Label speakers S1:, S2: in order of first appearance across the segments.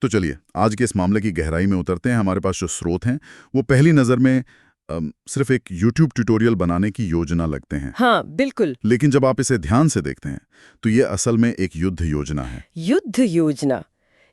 S1: तो चलिए आज के इस मामले की गहराई में उतरते हैं। हमारे पास जो स्रोत हैं वो पहली नज़र में सिर्फ एक YouTube ट्यूटोरियल बनाने की योजना लगते हैं।
S2: हाँ बिल्कुल।
S1: लेकिन जब आप इसे ध्यान से देखते हैं तो ये असल में एक युद्ध योजना है।
S2: युद्ध योजना,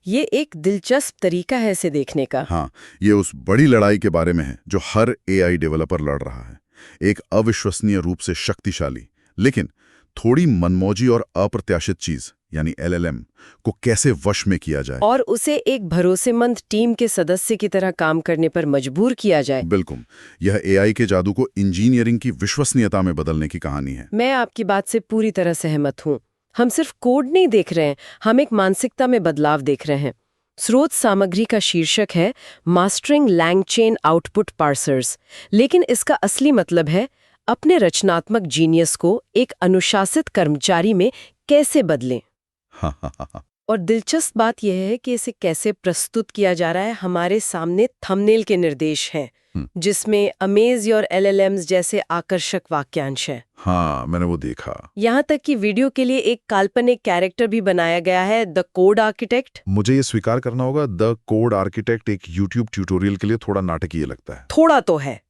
S2: ये एक दिलचस्प तरीका है इसे देखने का।
S1: हाँ, ये उस बड़ी लड़ाई के बारे में है जो हर AI डेवलपर लड़ रहा है। एक अविश्वसनीय रूप से शक्तिशाली लेकिन थोड़ी मनमौजी और अप्रत्याशित चीज यानी LLM को कैसे वश में किया जाए
S2: और उसे एक भरोसेमंद टीम के सदस्य की तरह काम करने पर मजबूर किया जाए।
S1: बिल्कुल, यह AI के जादू को इंजीनियरिंग की विश्वसनीयता में बदलने की कहानी है।
S2: मैं आपकी बात से पूरी तरह सहमत हूँ। हम सिर्फ कोड नहीं देख रहे हैं, हम एक मानसिकता में बदलाव देख रहे हैं। स्रोत सामग्री का शीर्षक है मास्टरिंग लैंगचेन आउटपुट पार्सर्स, लेकिन इसका असली मतलब है अपने रचनात्मक जीनियस को एक अनुशासित कर्मचारी में कैसे बदलें। और दिलचस्प बात यह है कि इसे कैसे प्रस्तुत किया जा रहा है। हमारे सामने थंबनेल के निर्देश हैं जिसमें अमेज योर LLMs जैसे आकर्षक वाक्यांश है।
S1: हाँ, मैंने वो देखा।
S2: यहाँ तक कि वीडियो के लिए एक काल्पनिक कैरेक्टर भी बनाया गया है, द कोड आर्किटेक्ट।
S1: मुझे ये स्वीकार करना होगा, द कोड आर्किटेक्ट एक YouTube ट्यूटोरियल के लिए थोड़ा नाटकीय लगता है।
S2: थोड़ा तो है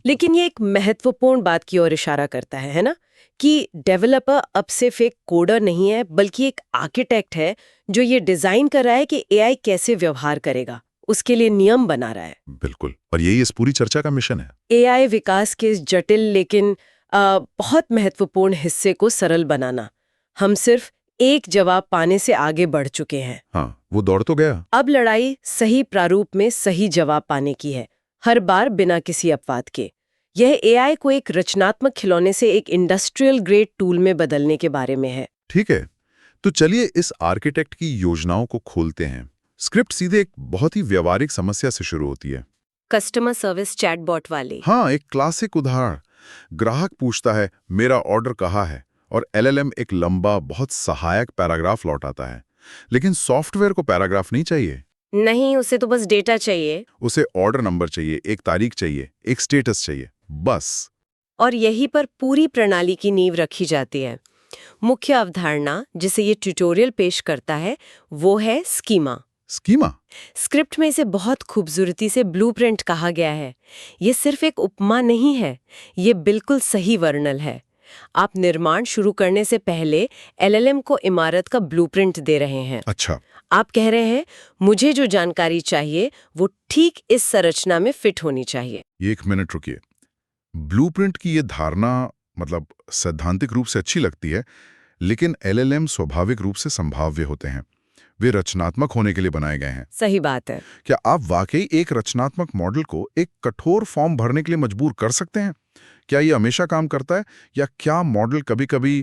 S2: लेकिन ये एक महत्वपूर्ण बात की ओर इशारा करता है ना, कि डेवलपर अब सिर्फ एक कोडर नहीं है बल्कि एक आर्किटेक्ट है जो ये डिजाइन कर रहा है कि AI कैसे व्यवहार करेगा, उसके लिए नियम बना रहा है।
S1: बिल्कुल, और यही इस पूरी चर्चा का मिशन है।
S2: AI विकास के इस जटिल लेकिन बहुत महत्वपूर्ण हिस्से को सरल बनाना। हम सिर्फ एक जवाब पाने से आगे बढ़ चुके हैं।
S1: हाँ, वो दौड़ तो गया।
S2: अब लड़ाई सही प्रारूप में सही जवाब पाने की है, हर बार बिना किसी अपवाद के। यह AI को एक रचनात्मक खिलौने से एक इंडस्ट्रियल ग्रेड टूल में बदलने के बारे में है।
S1: ठीक है, तो चलिए इस आर्किटेक्ट की योजनाओं को खोलते हैं। स्क्रिप्ट सीधे एक बहुत ही व्यवहारिक समस्या से शुरू होती है,
S2: कस्टमर सर्विस चैटबॉट वाली।
S1: हाँ, एक क्लासिक उदाहरण। ग्राहक पूछता है मेरा ऑर्डर कहाँ है, और LLM एक लंबा बहुत सहायक पैराग्राफ लौटाता है। लेकिन सॉफ्टवेयर को पैराग्राफ नहीं चाहिए।
S2: नहीं, उसे तो बस डेटा चाहिए।
S1: उसे ऑर्डर नंबर चाहिए, एक तारीख चाहिए, एक स्टेटस चाहिए, बस।
S2: और यहीं पर पूरी प्रणाली की नींव रखी जाती है। मुख्य अवधारणा जिसे ये ट्यूटोरियल पेश करता है वो है स्कीमा।
S1: स्कीमा?
S2: स्क्रिप्ट में इसे बहुत खूबसूरती से ब्लूप्रिंट कहा गया है। ये सिर्फ एक उपमा नहीं है, ये बिल्कुल सही वर्णन है। आप निर्माण शुरू करने से पहले LLM को इमारत का ब्लूप्रिंट दे रहे हैं।
S1: अच्छा।
S2: आप कह रहे हैं मुझे जो जानकारी चाहिए वो ठीक इस संरचना में फिट होनी चाहिए।
S1: एक मिनट रुकिए। ब्लूप्रिंट की ये धारणा मतलब सैद्धांतिक रूप से अच्छी लगती है, लेकिन LLM स्वाभाविक रूप से संभाव्य होते हैं। वे रचनात्मक होने के लिए बनाए गए हैं।
S2: सही बात है।
S1: क्या आप वाकई एक रचनात्मक मॉडल को एक कठोर फॉर्म भरने के लिए मजबूर कर सकते हैं? क्या ये हमेशा काम करता है, या क्या मॉडल कभी-कभी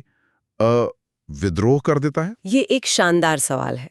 S1: विद्रोह कर देता है?
S2: ये एक शानदार सवाल है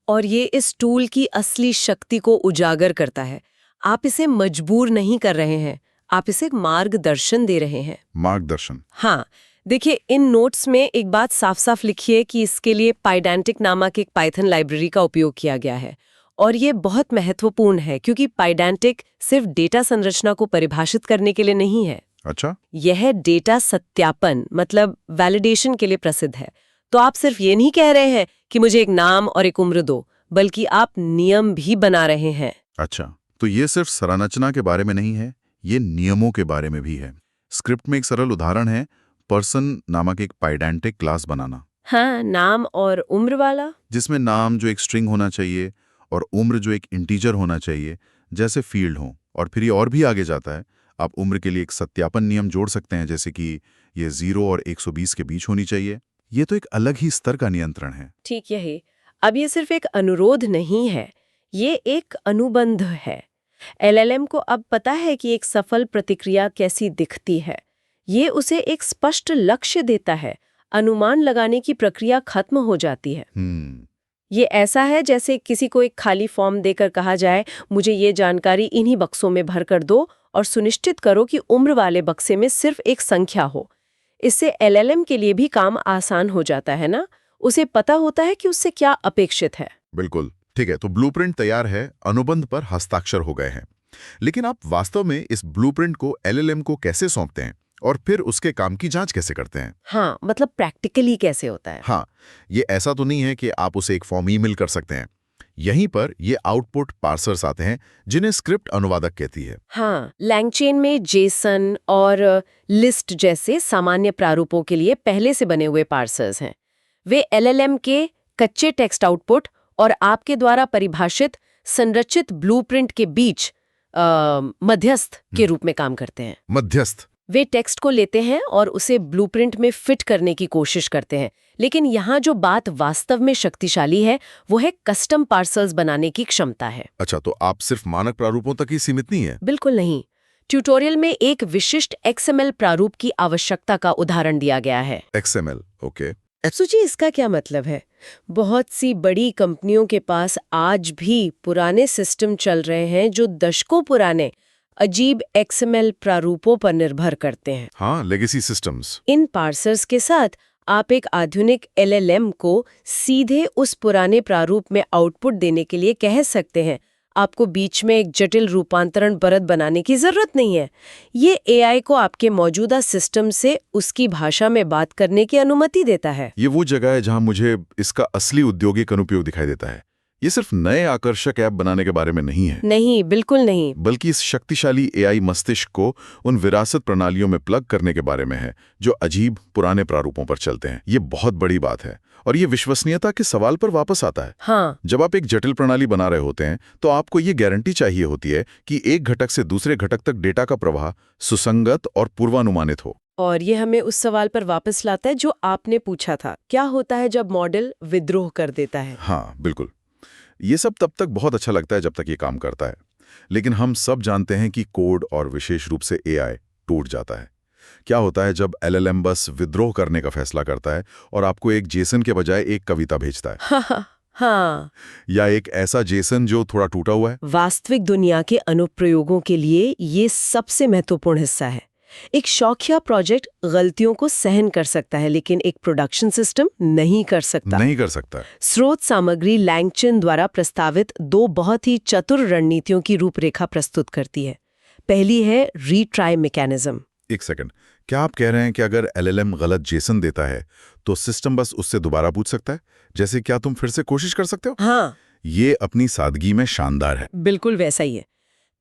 S2: और ये इस टूल की असली शक्ति को उजागर करता है। आप इसे मजबूर नहीं कर रहे हैं, आप इसे मार्गदर्शन दे रहे हैं।
S1: मार्गदर्शन?
S2: हाँ, देखिए इन नोट्स में एक बात साफ-साफ लिखी है कि इसके लिए पाइडेंटिक नामक एक पाइथन लाइब्रेरी का उपयोग किया गया है। और ये बहुत महत्वपूर्ण है क्योंकि पाइडेंटिक सिर्फ डेटा संरचना को परिभाषित करने के लिए नहीं है।
S1: अच्छा।
S2: यह डेटा सत्यापन मतलब वैलिडेशन के लिए प्रसिद्ध है। तो आप सिर्फ ये नहीं कह रहे हैं कि मुझे एक नाम और एक उम्र दो, बल्कि आप नियम भी बना रहे हैं।
S1: अच्छा, तो ये सिर्फ संरचना के बारे में नहीं है, ये नियमों के बारे में भी है। स्क्रिप्ट में एक सरल उदाहरण है पर्सन नामक एक पाइडेंटिक क्लास बनाना।
S2: हाँ, नाम और उम्र वाला,
S1: जिसमें नाम जो एक स्ट्रिंग होना चाहिए और उम्र जो एक इंटीजर होना चाहिए जैसे फील्ड हो। और फिर ये और भी आगे जाता है, आप उम्र के लिए एक सत्यापन नियम जोड़ सकते हैं, जैसे कि ये 0 और 120 के बीच होनी चाहिए। ये तो एक अलग ही स्तर का नियंत्रण है।
S2: ठीक यही। अब ये सिर्फ एक अनुरोध नहीं है, ये एक अनुबंध है। LLM को अब पता है कि एक सफल प्रतिक्रिया कैसी दिखती है। ये उसे एक स्पष्ट लक्ष्य देता है, अनुमान लगाने की प्रक्रिया खत्म हो जाती है। ये ऐसा है जैसे किसी को एक खाली फॉर्म देकर कहा जाए मुझे ये जानकारी इन्हीं बक्सों में भर कर दो और सुनिश्चित करो कि उम्र वाले बक्से में सिर्फ एक संख्या हो। इससे LLM के लिए भी काम आसान हो जाता है ना, उसे पता होता है कि उससे क्या अपेक्षित है।
S1: बिल्कुल ठीक है, तो ब्लूप्रिंट तैयार है, अनुबंध पर हस्ताक्षर हो गए हैं। लेकिन आप वास्तव में इस ब्लूप्रिंट को LLM को कैसे सौंपते हैं और फिर उसके काम की जांच कैसे करते हैं?
S2: हाँ, मतलब प्रैक्टिकली कैसे होता है?
S1: हाँ, ये ऐसा तो नहीं है कि आप उसे एक फॉर्म ईमेल कर सकते हैं। यहीं पर ये आउटपुट पार्सर्स आते हैं जिन्हें स्क्रिप्ट अनुवादक कहती है।
S2: हाँ, लैंगचेन में जेसन और लिस्ट जैसे सामान्य प्रारूपों के लिए पहले से बने हुए पार्सर्स हैं। वे एलएलएम के कच्चे टेक्स्ट आउटपुट और आपके द्वारा परिभाषित संरचित ब्लूप्रिंट के बीच मध्यस्थ के रूप में काम करते हैं।
S1: मध्यस्थ।
S2: वे टेक्स्ट को लेते हैं और उसे ब्लूप्रिंट में फिट करने की कोशिश करते हैं, लेकिन यहाँ जो बात वास्तव में शक्तिशाली है वो है कस्टम पार्सल्स बनाने की क्षमता है।
S1: अच्छा, तो आप सिर्फ मानक प्रारूपों तक ही सीमित नहीं है?
S2: बिल्कुल नहीं। ट्यूटोरियल में एक विशिष्ट XML प्रारूप की आवश्यकता का उदाहरण दिया गया है।
S1: XML, okay.
S2: सोचिए इसका क्या मतलब है। बहुत सी बड़ी कंपनियों के पास आज भी पुराने सिस्टम चल रहे हैं जो दशकों पुराने अजीब XML प्रारूपों पर निर्भर करते हैं।
S1: हाँ, लेगेसी सिस्टम्स।
S2: इन पार्सर्स के साथ आप एक आधुनिक LLM को सीधे उस पुराने प्रारूप में आउटपुट देने के लिए कह सकते हैं। आपको बीच में एक जटिल रूपांतरण परत बनाने की जरूरत नहीं है। ये AI को आपके मौजूदा सिस्टम से उसकी भाषा में बात करने की अनुमति देता है।
S1: ये वो जगह है जहां मुझे इसका असली औद्योगिक अनुप्रयोग दिखाई देता है। ये सिर्फ नए आकर्षक ऐप बनाने के बारे में नहीं है।
S2: नहीं, बिल्कुल नहीं।
S1: बल्कि इस शक्तिशाली AI मस्तिष्क को उन विरासत प्रणालियों में प्लग करने के बारे में है जो अजीब पुराने प्रारूपों पर चलते हैं। ये बहुत बड़ी बात है और ये विश्वसनीयता के सवाल पर वापस आता है।
S2: हाँ।
S1: जब आप एक जटिल प्रणाली बना रहे होते हैं तो आपको ये गारंटी चाहिए होती है कि एक घटक से दूसरे घटक तक डेटा का प्रवाह सुसंगत और पूर्वानुमानित हो।
S2: और ये हमें उस सवाल पर वापस लाता है जो आपने पूछा था, क्या होता है जब मॉडल विद्रोह कर देता है?
S1: हाँ, बिल्कुल। ये सब तब तक बहुत अच्छा लगता है जब तक ये काम करता है, लेकिन हम सब जानते हैं कि कोड और विशेष रूप से AI टूट जाता है। क्या होता है जब LLM बस विद्रोह करने का फैसला करता है और आपको एक जेसन के बजाय एक कविता भेजता है?
S2: हाँ।
S1: या एक ऐसा जेसन जो थोड़ा टूटा हुआ है?
S2: वास्तविक दुनिया के अनुप्रयोगों के लिए ये सबसे महत्वपूर्ण हिस्सा है। एक शौकिया प्रोजेक्ट गलतियों को सहन कर सकता है, लेकिन एक प्रोडक्शन सिस्टम नहीं कर सकता। स्रोत सामग्री लैंगचेन द्वारा प्रस्तावित दो बहुत ही चतुर रणनीतियों की रूपरेखा प्रस्तुत करती है। पहली है रीट्राई मैकेनिज्म।
S1: एक सेकंड, क्या आप कह रहे हैं कि अगर LLM गलत जेसन देता है तो सिस्टम बस उससे दोबारा पूछ सकता है, जैसे क्या तुम फिर से कोशिश कर सकते हो?
S2: हाँ,
S1: ये अपनी सादगी में शानदार है।
S2: बिल्कुल वैसा ही है।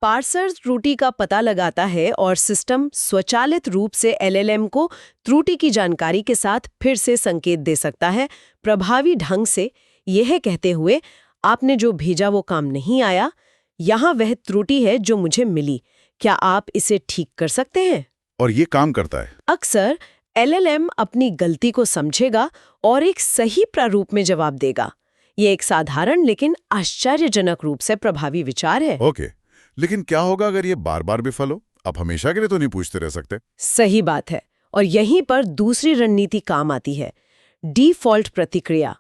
S2: पार्सर त्रुटि का पता लगाता है और सिस्टम स्वचालित रूप से LLM को त्रुटि की जानकारी के साथ फिर से संकेत दे सकता है, प्रभावी ढंग से, यह कहते हुए आपने जो भेजा वो काम नहीं आया, यहाँ वह त्रुटि है जो मुझे मिली, क्या आप इसे ठीक कर सकते हैं?
S1: और ये काम करता है।
S2: अक्सर LLM अपनी गलती को समझेगा और एक सही प्रारूप में जवाब देगा। ये एक साधारण लेकिन आश्चर्यजनक रूप से प्रभावी विचार है।
S1: ओके, लेकिन क्या होगा अगर ये बार बार विफल हो? आप हमेशा के लिए तो नहीं पूछते रह सकते।
S2: सही बात है, और यहीं पर दूसरी रणनीति काम आती है, डिफ़ॉल्ट प्रतिक्रिया।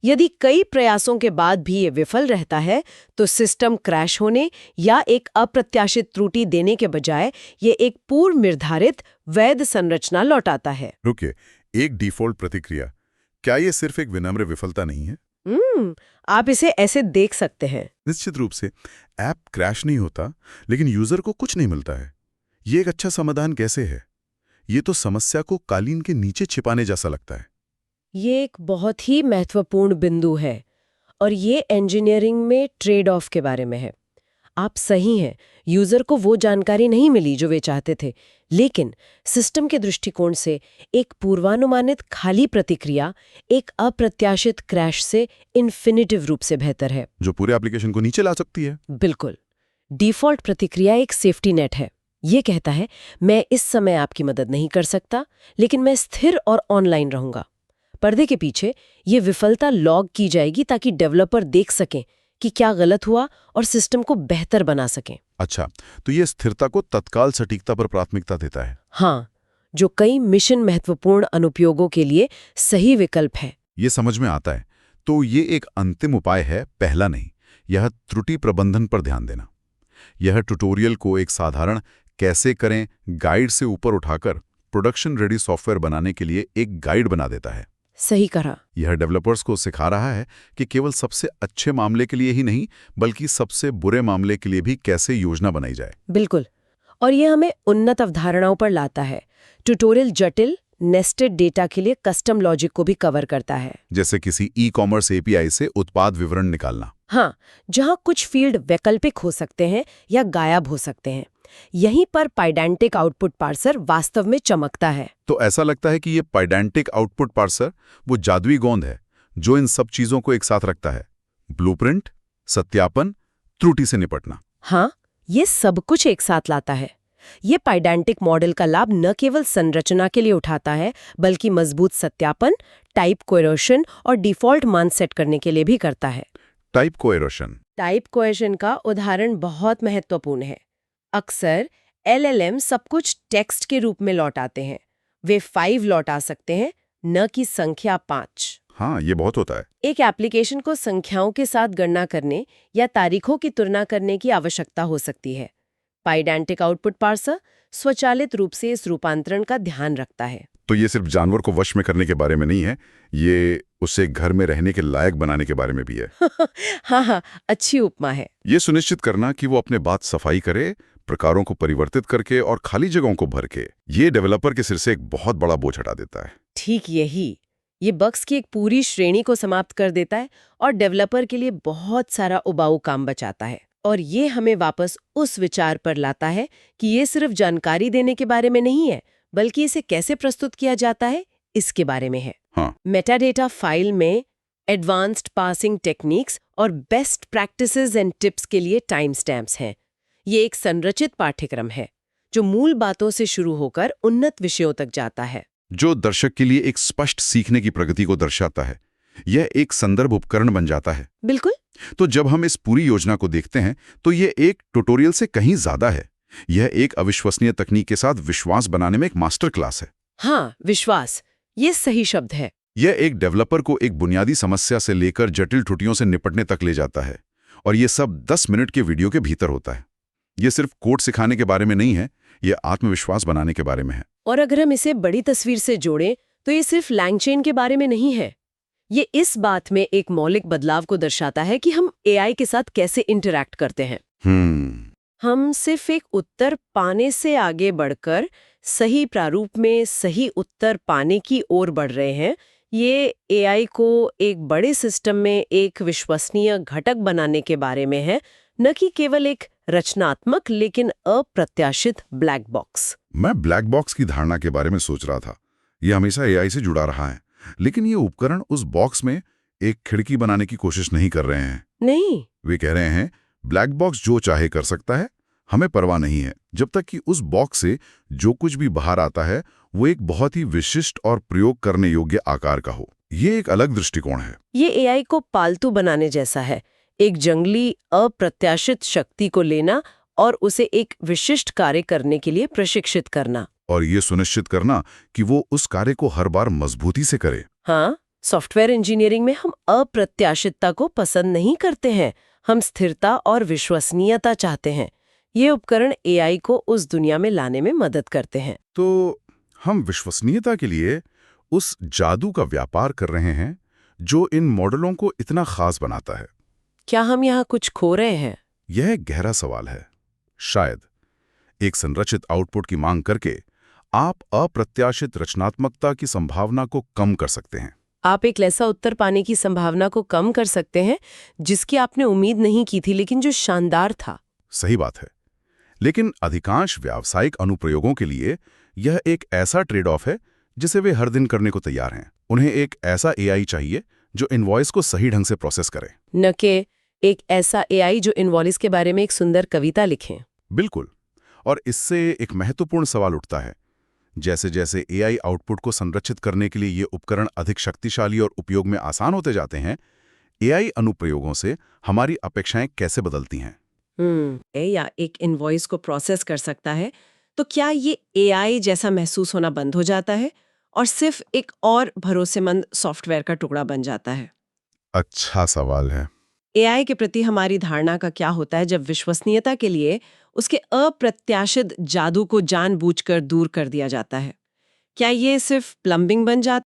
S2: यदि कई प्रयासों के बाद भी ये विफल रहता है तो सिस्टम क्रैश होने या एक अप्रत्याशित त्रुटि देने के बजाय ये एक पूर्व निर्धारित वैध संरचना लौटाता है।
S1: रुकिए, एक डिफ़ॉल्ट प्रतिक्रिया, क्या ये सिर्फ एक विनम्र विफलता नहीं है?
S2: आप इसे ऐसे देख सकते हैं।
S1: निश्चित रूप से ऐप क्रैश नहीं होता, लेकिन यूजर को कुछ नहीं मिलता है। ये एक अच्छा समाधान कैसे है? ये तो समस्या को कालीन के नीचे छिपाने जैसा लगता है।
S2: ये एक बहुत ही महत्वपूर्ण बिंदु है और ये इंजीनियरिंग में ट्रेड ऑफ के बारे में है। आप सही हैं, यूजर को वो जानकारी नहीं मिली जो वे चाहते थे, लेकिन सिस्टम के दृष्टिकोण से एक पूर्वानुमानित खाली प्रतिक्रिया एक अप्रत्याशित क्रैश से इन्फिनिटिव रूप से बेहतर है,
S1: जो पूरे एप्लीकेशन को नीचे ला सकती है।
S2: बिल्कुल। डिफ़ॉल्ट प्रतिक्रिया एक सेफ्टी नेट है। ये कहता है, मैं इस समय आपकी मदद नहीं कर सकता, लेकिन मैं स्थिर और ऑनलाइन रहूंगा। पर्दे के पीछे ये विफलता लॉग की जाएगी ताकि डेवलपर देख सकें कि क्या गलत हुआ और सिस्टम को बेहतर बना सकें।
S1: अच्छा, तो ये स्थिरता को तत्काल सटीकता पर प्राथमिकता देता है।
S2: हाँ, जो कई मिशन महत्वपूर्ण अनुप्रयोगों के लिए सही विकल्प है।
S1: ये समझ में आता है। तो ये एक अंतिम उपाय है, पहला नहीं। यह त्रुटि प्रबंधन पर ध्यान देना। यह ट्यूटोरियल को एक साधारण कैसे करें गाइड से ऊपर उठाकर प्रोडक्शन रेडी सॉफ्टवेयर बनाने के लिए एक गाइड बना देता है।
S2: सही कहा।
S1: यह डेवलपर्स को सिखा रहा है कि केवल सबसे अच्छे मामले के लिए ही नहीं, बल्कि सबसे बुरे मामले के लिए भी कैसे योजना बनाई जाए।
S2: बिल्कुल, और यह हमें उन्नत अवधारणाओं पर लाता है। ट्यूटोरियल जटिल नेस्टेड डेटा के लिए कस्टम लॉजिक को भी कवर करता है,
S1: जैसे किसी ई-कॉमर्स API से उत्पाद विवरण निकालना।
S2: हाँ, जहाँ कुछ फील्ड वैकल्पिक हो सकते हैं या गायब हो सकते हैं। यहीं पर पाइडेंटिक आउटपुट पार्सर वास्तव में चमकता है।
S1: तो ऐसा लगता है कि ये पाइडेंटिक आउटपुट पार्सर वो जादुई गोंद है जो इन सब चीजों को एक साथ रखता है। ब्लूप्रिंट, सत्यापन, त्रुटि से निपटना।
S2: हाँ, ये सब कुछ एक साथ लाता है। ये पाइडेंटिक मॉडल का लाभ न केवल संरचना के लिए उठाता है, बल्कि मजबूत सत्यापन, टाइप कोएरोशन और डिफॉल्ट मान सेट करने के लिए भी करता है।
S1: टाइप कोएरोशन।
S2: टाइप कोएरोशन का उदाहरण बहुत महत्वपूर्ण है। अक्सर LLM सब कुछ टेक्स्ट के रूप में लौटाते हैं। वे 5 लौटा सकते हैं, न कि संख्या 5।
S1: हाँ, ये बहुत होता है।
S2: एक एप्लीकेशन को संख्याओं के साथ गणना करने या तारीखों की तुलना करने की आवश्यकता हो सकती है। पाइडेंटिक आउटपुट पार्सर स्वचालित रूप से इस रूपांतरण का ध्यान रखता है।
S1: तो ये सिर्फ जानवर को वश में करने के बारे में नहीं है, ये उसे घर में रहने के लायक बनाने के बारे में भी है।
S2: हाँ, अच्छी उपमा है।
S1: ये सुनिश्चित करना कि वो अपने बात सफाई करे, प्रकारों को परिवर्तित करके और खाली जगहों को भर के, ये डेवलपर के सिर से एक बहुत बड़ा बोझ हटा देता है।
S2: ठीक यही। ये बग्स की एक पूरी श्रेणी को समाप्त कर देता है और डेवलपर के लिए बहुत सारा उबाऊ काम बचाता है। और ये हमें वापस उस विचार पर लाता है कि ये सिर्फ जानकारी देने के बारे में नहीं है, बल्कि इसे कैसे प्रस्तुत किया जाता है, इसके बारे में है।
S1: हाँ।
S2: मेटाडेटा फाइल में एडवांस्ड पासिंग टेक्निक्स और बेस्ट प्रैक्टिसेस एंड टिप्स के लिए टाइम स्टैम्प्स हैं। ये एक संरचित पाठ्यक्रम है जो मूल बातों से शुरू होकर उन्नत विषयों तक जाता है,
S1: जो दर्शक के लिए एक स्पष्ट सीखने की प्रगति को दर्शाता है। यह एक संदर्भ उपकरण बन जाता है।
S2: बिल्कुल।
S1: तो जब हम इस पूरी योजना को देखते हैं तो ये एक ट्यूटोरियल से कहीं ज्यादा है। यह एक अविश्वसनीय तकनीक के साथ विश्वास बनाने में एक मास्टर क्लास है।
S2: हाँ, विश्वास, ये सही शब्द है।
S1: यह एक डेवलपर को एक बुनियादी समस्या से लेकर जटिल त्रुटियों से निपटने तक ले जाता है, और ये सब 10 मिनट के वीडियो के भीतर होता है। ये सिर्फ कोड सिखाने के बारे में नहीं है, ये आत्मविश्वास बनाने के बारे में है।
S2: और अगर हम इसे बड़ी तस्वीर से जोड़ें तो ये सिर्फ लैंगचेन के बारे में नहीं है। ये इस बात में एक मौलिक बदलाव को दर्शाता है कि हम AI के साथ कैसे इंटरैक्ट करते हैं। हम सिर्फ एक उत्तर पाने से आगे बढ़कर सही प्रारूप में सही उत्तर पाने की ओर बढ़ रहे हैं। ये AI को एक बड़े सिस्टम में एक विश्वसनीय घटक बनाने के बारे में है, न कि केवल एक रचनात्मक लेकिन अप्रत्याशित ब्लैक बॉक्स।
S1: मैं ब्लैक बॉक्स की धारणा के बारे में सोच रहा था। यह हमेशा AI से जुड़ा रहा है, लेकिन ये उपकरण उस बॉक्स में एक खिड़की बनाने की कोशिश नहीं कर रहे हैं।
S2: नहीं,
S1: वे कह रहे हैं ब्लैक बॉक्स जो चाहे कर सकता है, हमें परवाह नहीं है, जब तक कि उस बॉक्स से जो कुछ भी बाहर आता है वो एक बहुत ही विशिष्ट और प्रयोग करने योग्य आकार का हो। ये एक अलग दृष्टिकोण है।
S2: ये AI को पालतू बनाने जैसा है, एक जंगली अप्रत्याशित शक्ति को लेना और उसे एक विशिष्ट कार्य करने के लिए प्रशिक्षित करना,
S1: और ये सुनिश्चित करना कि वो उस कार्य को हर बार मजबूती से करे।
S2: हाँ, सॉफ्टवेयर इंजीनियरिंग में हम अप्रत्याशितता को पसंद नहीं करते हैं, हम स्थिरता और विश्वसनीयता चाहते हैं। ये उपकरण AI को उस दुनिया में लाने में मदद करते हैं।
S1: तो हम विश्वसनीयता के लिए उस जादू का व्यापार कर रहे हैं जो इन मॉडलों को इतना खास बनाता है।
S2: क्या हम यहाँ कुछ खो रहे हैं?
S1: यह एक गहरा सवाल है। शायद एक संरचित आउटपुट की मांग करके आप अप्रत्याशित रचनात्मकता की संभावना को कम कर सकते हैं।
S2: आप एक ऐसा उत्तर पाने की संभावना को कम कर सकते हैं जिसकी आपने उम्मीद नहीं की थी, लेकिन जो शानदार था।
S1: सही बात है, लेकिन अधिकांश व्यावसायिक अनुप्रयोगों के लिए यह एक ऐसा ट्रेड ऑफ है जिसे वे हर दिन करने को तैयार हैं। उन्हें एक ऐसा AI चाहिए जो इनवॉइस को सही ढंग से प्रोसेस करे,
S2: न कि एक ऐसा AI जो इनवॉइस के बारे में एक सुंदर कविता लिखे।
S1: बिल्कुल। और इससे एक महत्वपूर्ण सवाल उठता है, जैसे जैसे AI आउटपुट को संरचित करने के लिए ये उपकरण अधिक शक्तिशाली और उपयोग में आसान होते जाते हैं, AI अनुप्रयोगों से हमारी अपेक्षाएं कैसे बदलती हैं?
S2: या एक इनवॉइस को प्रोसेस कर सकता है, तो क्या ये AI जैसा महसूस होना बंद हो जाता है और सिर्फ एक और भरोसेमंद सॉफ्टवेयर का टुकड़ा बन जाता है?
S1: अच्छा सवाल है।
S2: AI के प्रति हमारी धारणा का क्या होता है जब विश्वसनीयता के लिए उसके अप्रत्याशित जादू को जानबूझकर दूर कर दिया जाता है? क्या ये सिर्फ प्लम्बिंग बन जाता